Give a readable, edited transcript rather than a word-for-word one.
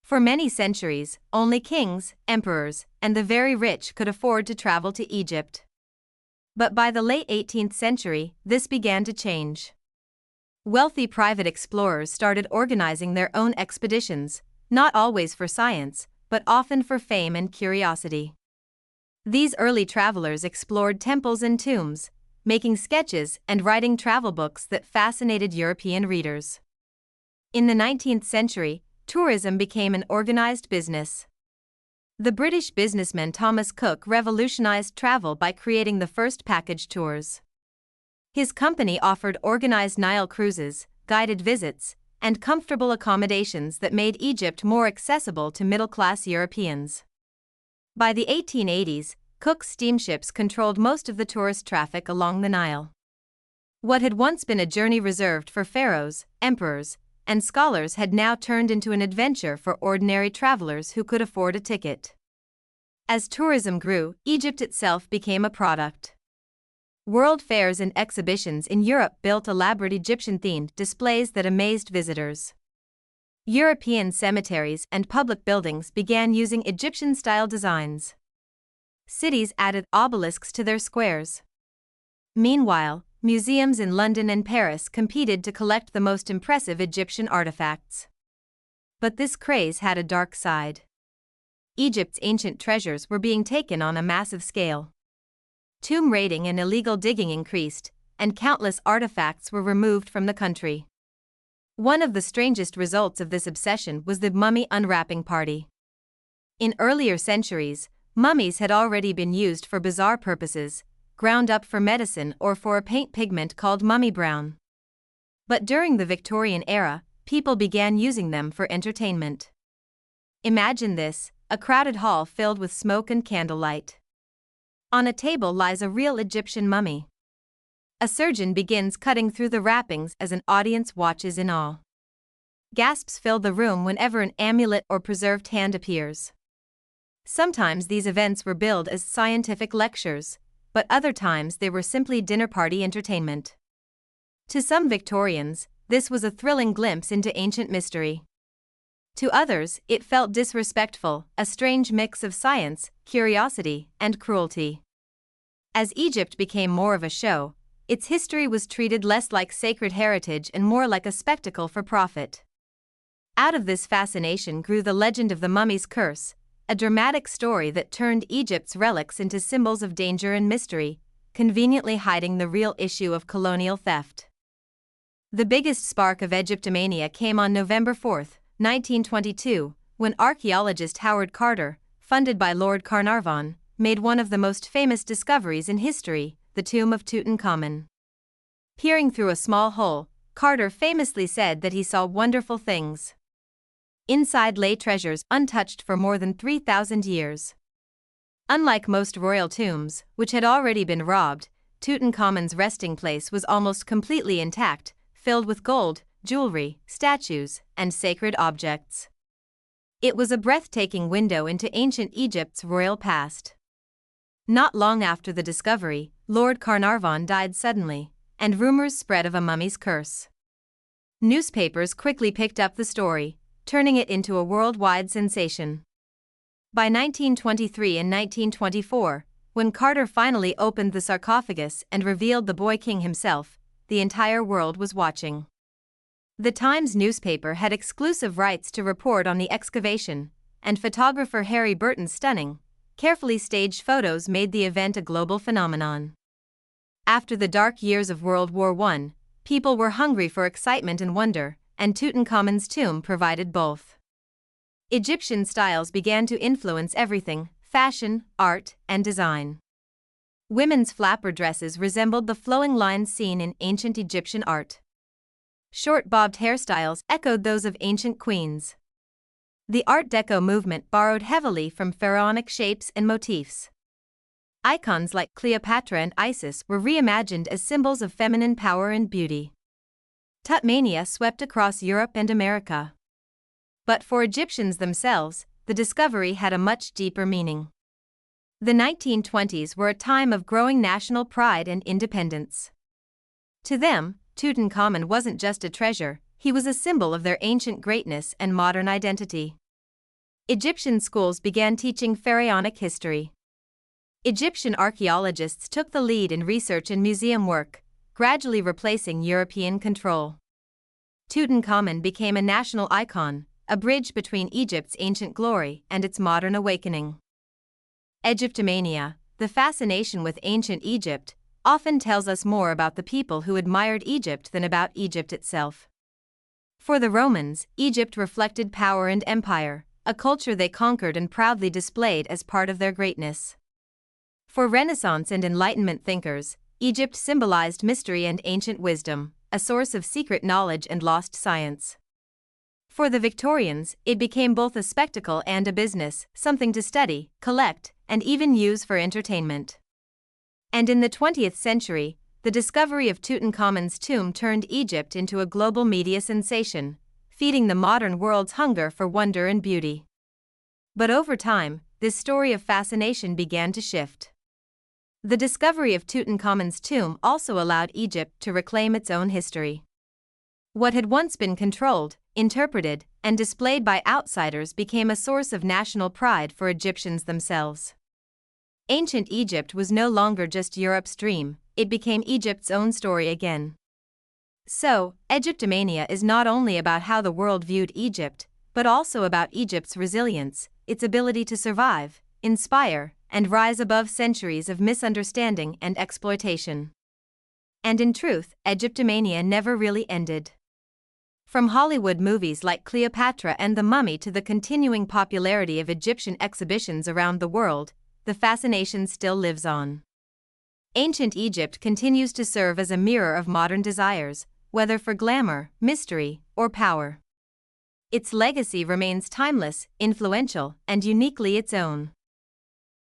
For many centuries, only kings, emperors, and the very rich could afford to travel to Egypt. But by the late 18th century, this began to change. Wealthy private explorers started organizing their own expeditions, not always for science, but often for fame and curiosity. These early travelers explored temples and tombs, making sketches and writing travel books that fascinated European readers. In the 19th century, tourism became an organized business. The British businessman Thomas Cook revolutionized travel by creating the first package tours. His company offered organized Nile cruises, guided visits, and comfortable accommodations that made Egypt more accessible to middle-class Europeans. By the 1880s, Cook's steamships controlled most of the tourist traffic along the Nile. What had once been a journey reserved for pharaohs, emperors, and scholars had now turned into an adventure for ordinary travelers who could afford a ticket. As tourism grew, Egypt itself became a product. World fairs and exhibitions in Europe built elaborate Egyptian-themed displays that amazed visitors. European cemeteries and public buildings began using Egyptian-style designs. Cities added obelisks to their squares. Meanwhile, museums in London and Paris competed to collect the most impressive Egyptian artifacts. But this craze had a dark side. Egypt's ancient treasures were being taken on a massive scale. Tomb raiding and illegal digging increased, and countless artifacts were removed from the country. One of the strangest results of this obsession was the mummy unwrapping party. In earlier centuries, mummies had already been used for bizarre purposes, ground up for medicine or for a paint pigment called mummy brown. But during the Victorian era, people began using them for entertainment. Imagine this, a crowded hall filled with smoke and candlelight. On a table lies a real Egyptian mummy. A surgeon begins cutting through the wrappings as an audience watches in awe. Gasps fill the room whenever an amulet or preserved hand appears. Sometimes these events were billed as scientific lectures, but other times they were simply dinner party entertainment. To some Victorians, this was a thrilling glimpse into ancient mystery. To others, it felt disrespectful, a strange mix of science, curiosity, and cruelty. As Egypt became more of a show, its history was treated less like sacred heritage and more like a spectacle for profit. Out of this fascination grew the legend of the mummy's curse, a dramatic story that turned Egypt's relics into symbols of danger and mystery, conveniently hiding the real issue of colonial theft. The biggest spark of Egyptomania came on November 4, 1922, when archaeologist Howard Carter, funded by Lord Carnarvon, made one of the most famous discoveries in history, the tomb of Tutankhamun. Peering through a small hole, Carter famously said that he saw wonderful things. Inside lay treasures untouched for more than 3,000 years. Unlike most royal tombs, which had already been robbed, Tutankhamun's resting place was almost completely intact, filled with gold, jewelry, statues, and sacred objects. It was a breathtaking window into ancient Egypt's royal past. Not long after the discovery, Lord Carnarvon died suddenly, and rumors spread of a mummy's curse. Newspapers quickly picked up the story, turning it into a worldwide sensation. By 1923 and 1924, when Carter finally opened the sarcophagus and revealed the boy king himself, the entire world was watching. The Times newspaper had exclusive rights to report on the excavation, and photographer Harry Burton's stunning, carefully staged photos made the event a global phenomenon. After the dark years of World War I, people were hungry for excitement and wonder, and Tutankhamun's tomb provided both. Egyptian styles began to influence everything: fashion, art, and design. Women's flapper dresses resembled the flowing lines seen in ancient Egyptian art. Short bobbed hairstyles echoed those of ancient queens. The Art Deco movement borrowed heavily from pharaonic shapes and motifs. Icons like Cleopatra and Isis were reimagined as symbols of feminine power and beauty. Tutmania swept across Europe and America. But for Egyptians themselves, the discovery had a much deeper meaning. The 1920s were a time of growing national pride and independence. To them, Tutankhamun wasn't just a treasure, he was a symbol of their ancient greatness and modern identity. Egyptian schools began teaching pharaonic history. Egyptian archaeologists took the lead in research and museum work, gradually replacing European control. Tutankhamun became a national icon, a bridge between Egypt's ancient glory and its modern awakening. Egyptomania, the fascination with ancient Egypt, often tells us more about the people who admired Egypt than about Egypt itself. For the Romans, Egypt reflected power and empire, a culture they conquered and proudly displayed as part of their greatness. For Renaissance and Enlightenment thinkers, Egypt symbolized mystery and ancient wisdom, a source of secret knowledge and lost science. For the Victorians, it became both a spectacle and a business, something to study, collect, and even use for entertainment. And in the 20th century, the discovery of Tutankhamun's tomb turned Egypt into a global media sensation, feeding the modern world's hunger for wonder and beauty. But over time, this story of fascination began to shift. The discovery of Tutankhamun's tomb also allowed Egypt to reclaim its own history. What had once been controlled, interpreted, and displayed by outsiders became a source of national pride for Egyptians themselves. Ancient Egypt was no longer just Europe's dream, it became Egypt's own story again. So, Egyptomania is not only about how the world viewed Egypt, but also about Egypt's resilience, its ability to survive, inspire, and rise above centuries of misunderstanding and exploitation. And in truth, Egyptomania never really ended. From Hollywood movies like Cleopatra and The Mummy to the continuing popularity of Egyptian exhibitions around the world, the fascination still lives on. Ancient Egypt continues to serve as a mirror of modern desires, whether for glamour, mystery, or power. Its legacy remains timeless, influential, and uniquely its own.